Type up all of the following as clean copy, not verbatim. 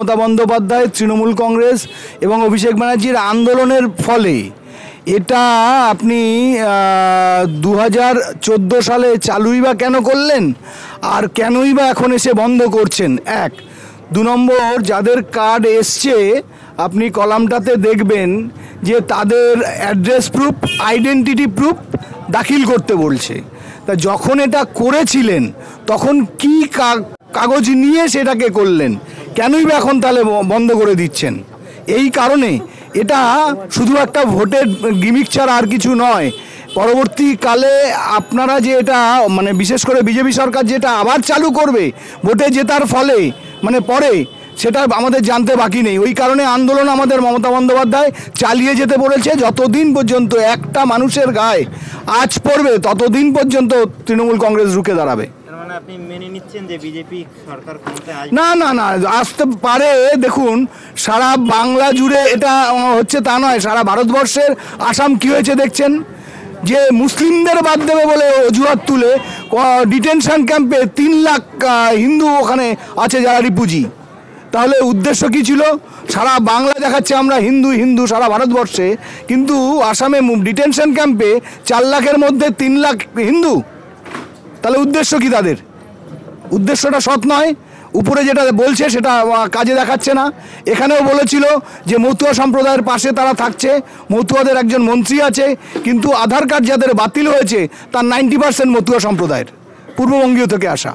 মমতা বন্দ্যোপাধ্যায়, তৃণমূল কংগ্রেস এবং অভিষেক ব্যানার্জির আন্দোলনের ফলে এটা আপনি 2014 সালে চালুই বা কেন করলেন, আর কেনই বা এখন এসে বন্ধ করছেন? এক। 2 নম্বর, যাদের কার্ড এসছে আপনি কলামটাতে দেখবেন যে তাদের অ্যাড্রেস প্রুফ, আইডেন্টিটি প্রুফ দাখিল করতে বলছে। তা যখন এটা করেছিলেন তখন কি কাগজ নিয়ে সেটাকে করলেন, কেনই বা এখন তাহলে বন্ধ করে দিচ্ছেন? এই কারণে এটা শুধু একটা ভোটের গিমিক ছাড়া আর কিছু নয়। পরবর্তীকালে আপনারা যে এটা মানে বিশেষ করে বিজেপি সরকার যেটা আবার চালু করবে ভোটে জেতার ফলে মানে পরে, সেটা আমাদের জানতে বাকি নেই। ওই কারণে আন্দোলন আমাদের মমতা বন্দ্যোপাধ্যায় চালিয়ে যেতে বলেছে। যতদিন পর্যন্ত একটা মানুষের গায়ে আঁচ পড়বে ততদিন পর্যন্ত তৃণমূল কংগ্রেস রুখে দাঁড়াবে। আপনি মেনে নিচ্ছেন যে বিজেপি সরকার ক্ষমতায় আসবে? না না না, আসতে পারে। দেখুন, সারা বাংলা জুড়ে এটা হচ্ছে তা নয়, সারা ভারতবর্ষের আসাম কি হয়েছে দেখছেন, যে মুসলিমদের বাদ দেবে বলে অজুহাত তুলে ডিটেনশন ক্যাম্পে 3 লাখ হিন্দু ওখানে আছে যারা রিফিউজি। তাহলে উদ্দেশ্য কী ছিল? সারা বাংলা দেখাচ্ছে আমরা হিন্দু হিন্দু সারা ভারতবর্ষে, কিন্তু আসামে ডিটেনশন ক্যাম্পে 4 লাখের মধ্যে 3 লাখ হিন্দু। তাহলে উদ্দেশ্য কি তাদের? উদ্দেশ্যটা সৎ নয়। উপরে যেটা বলছে সেটা কাজে দেখাচ্ছে না। এখানেও বলেছিল যে মতুয়া সম্প্রদায়ের পাশে তারা থাকছে, মতুয়াদের একজন মন্ত্রী আছে, কিন্তু আধার কার্ড যাদের বাতিল হয়েছে তার 90% মতুয়া সম্প্রদায়ের, পূর্ববঙ্গীয় থেকে আসা।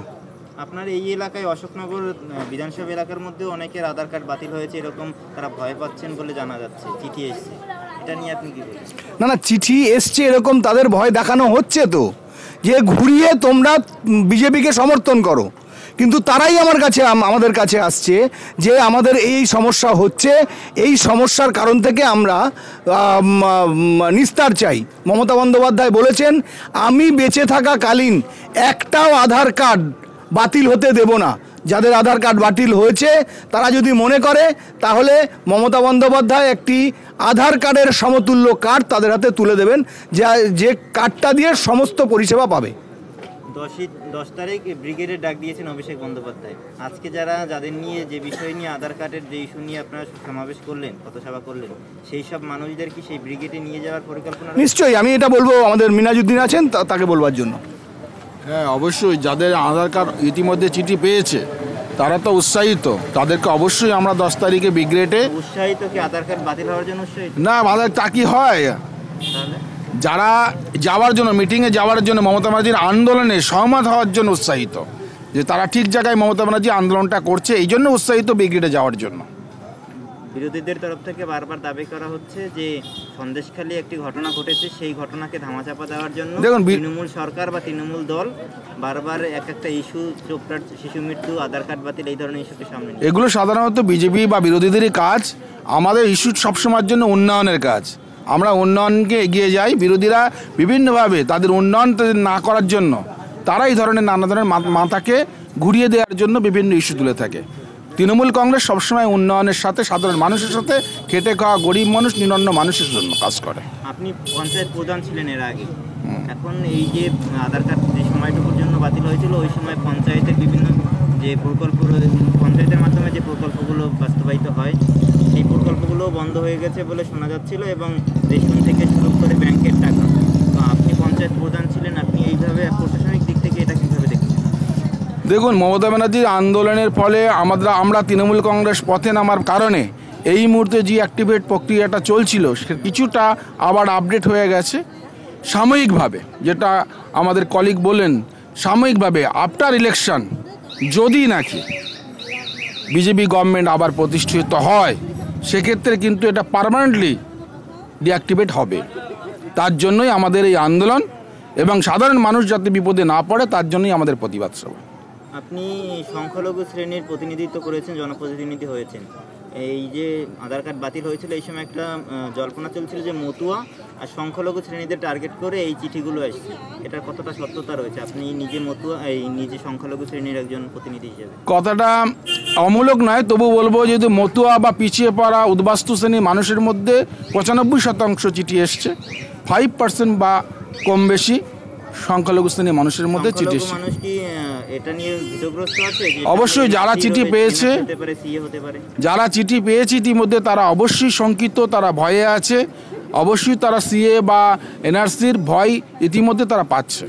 আপনার এই এলাকায় অশোকনগর বিধানসভা এলাকার মধ্যে অনেকের আধার কার্ড বাতিল হয়েছে, এরকম তারা ভয় পাচ্ছেন বলে জানা যাচ্ছে, চিঠি এসছে, এটা নিয়ে আপনি কি বলছেন? না না, চিঠি এসছে এরকম তাদের ভয় দেখানো হচ্ছে তো, যে ঘুরিয়ে তোমরা বিজেপিকে সমর্থন করো, কিন্তু তারাই আমাদের কাছে আসছে যে আমাদের এই সমস্যা হচ্ছে, এই সমস্যার কারণ থেকে আমরা নিস্তার চাই। মমতা বন্দ্যোপাধ্যায় বলেছেন, আমি বেঁচে থাকাকালীন একটাও আধার কার্ড বাতিল হতে দেব না। যাদের আধার কার্ড বাতিল হয়েছে তারা যদি মনে করে, তাহলে মমতা বন্দ্যোপাধ্যায় একটি আধার কার্ডের সমতুল্য কার্ড তাদের হাতে তুলে দেবেন, যে কার্ডটা দিয়ে সমস্ত পরিষেবা পাবে। 10 তারিখ ব্রিগেডের ডাক দিয়েছেন অভিষেক বন্দ্যোপাধ্যায়। আজকে যাদের নিয়ে যে বিষয় নিয়ে আধার কার্ডের যে ইস্যু নিয়ে আপনারা সমাবেশ করলেন, পথসভা করলেন, সেই সব মানুষদের কি সেই ব্রিগেডে নিয়ে যাওয়ার পরিকল্পনা? নিশ্চয়ই, আমি এটা বলবো, আমাদের মিনাজুদ্দিন আছেন, তাকে বলবার জন্য। হ্যাঁ, অবশ্যই। যাদের আধার কার্ড ইতিমধ্যে চিঠি পেয়েছে তারা তো উৎসাহিত, তাদেরকে অবশ্যই আমরা 10 তারিখে ব্রিগেডে। উৎসাহিত কি আধার কার্ড বাতিল হওয়ার জন্য উৎসাহিত? না, আধার তা কি হয়, যারা যাওয়ার জন্য, মিটিংয়ে যাওয়ার জন্য, মমতা ব্যানার্জির আন্দোলনে সহমত হওয়ার জন্য উৎসাহিত, যে তারা ঠিক জায়গায় মমতা ব্যানার্জি আন্দোলনটা করছে, এই জন্য উৎসাহিত ব্রিগেডে যাওয়ার জন্য। বিরোধীদের তরফ থেকে বারবার দাবি করা হচ্ছে যে সন্দেশখালী একটি ঘটনা ঘটেছে, সেই ঘটনাকে ধামাচাপা দেওয়ার জন্য তৃণমূল সরকার বা তৃণমূল দল বারবার একটা ইস্যু, চোপড়ার শিশু মৃত্যু, আধার কার্ড বাতিল, এই ধরনের ইস্যুকে সামনে। এগুলো সাধারণত বিজেপি বা বিরোধীদেরই কাজ। আমাদের ইস্যু সবসময়ের জন্য উন্নয়নের কাজ, আমরা উন্নয়নকে এগিয়ে যাই। বিরোধীরা বিভিন্নভাবে তাদের উন্নয়ন না করার জন্য তারা এই ধরনের নানা ধরনের মাথাকে ঘুরিয়ে দেওয়ার জন্য বিভিন্ন ইস্যু তুলে থাকে। তৃণমূল কংগ্রেস সবসময় উন্নয়নের সাথে, সাধারণ মানুষের সাথে, খেটে খাওয়া গরিব মানুষ, নিম্ন মানুষের জন্য কাজ করে। আপনি পঞ্চায়েত প্রধান ছিলেন এর আগে, এখন এই যে আধার কার্ড যে সময়টুকুর জন্য বাতিল হয়েছিল, ওই সময় পঞ্চায়েতের বিভিন্ন যে প্রকল্প, পঞ্চায়েতের মাধ্যমে যে প্রকল্পগুলো বাস্তবায়িত হয়, সেই প্রকল্পগুলো বন্ধ হয়ে গেছে বলে শোনা যাচ্ছিল, এবং রেশন থেকে শুরু করে ব্যাংকের টাকা। তো আপনি পঞ্চায়েত প্রধান ছিলেন, আপনি এইভাবে প্রশাসনিক দিক থেকে এটা কীভাবে দেখছেন? দেখুন, মমতা ব্যানার্জির আন্দোলনের ফলে আমরা তৃণমূল কংগ্রেস পথে নামার কারণে এই মুহূর্তে যে অ্যাক্টিভেট প্রক্রিয়াটা চলছিল সে কিছুটা আবার আপডেট হয়ে গেছে সাময়িকভাবে। যেটা আমাদের কলিগ বললেন, সাময়িকভাবে আফটার ইলেকশন যদি নাকি বিজেপি গভর্নমেন্ট আবার প্রতিষ্ঠিত হয়, সেক্ষেত্রে কিন্তু এটা পার্মানেন্টলি ডিঅ্যাক্টিভেট হবে। তার জন্যই আমাদের এই আন্দোলন, এবং সাধারণ মানুষ যাতে বিপদে না পড়ে তার জন্যই আমাদের প্রতিবাদ সভা। আপনি সংখ্যালঘু শ্রেণীর প্রতিনিধিত্ব করেছেন, জনপ্রতিনিধি হয়েছেন। এই যে আধার কার্ড বাতিল হয়েছিল, এই সময় একটা জল্পনা চলছিল যে মতুয়া আর সংখ্যালঘু শ্রেণীদের টার্গেট করে এই চিঠিগুলো এসছে, এটার কতটা সত্যতা রয়েছে? আপনি নিজে মতুয়া, নিজে সংখ্যালঘু শ্রেণীর একজন প্রতিনিধি হিসেবে। কথাটা অমূলক নয়, তবু বলবো, যেহেতু মতুয়া বা পিছিয়ে পড়া উদ্বাস্তু শ্রেণীর মানুষের মধ্যে 95% চিঠি এসছে, 5% বা কম বেশি সংখ্যালঘু শ্রেণীর মানুষের মধ্যে চিঠি সংখ্যালঘু মানুষ কি এটা নিয়ে ভীতগ্রস্ত আছে যে অবশ্যই যারা CA চিঠি হবে, পেয়েছে, হতে পারে, CA হতে পারে? যারা চিঠি পেয়েছে ইতিমধ্যে তারা অবশ্যই শঙ্কিত, তারা ভয়ে আছে, অবশ্যই তারা সিএ বা এনআরসির ভয় ইতিমধ্যে তারা পাচ্ছে।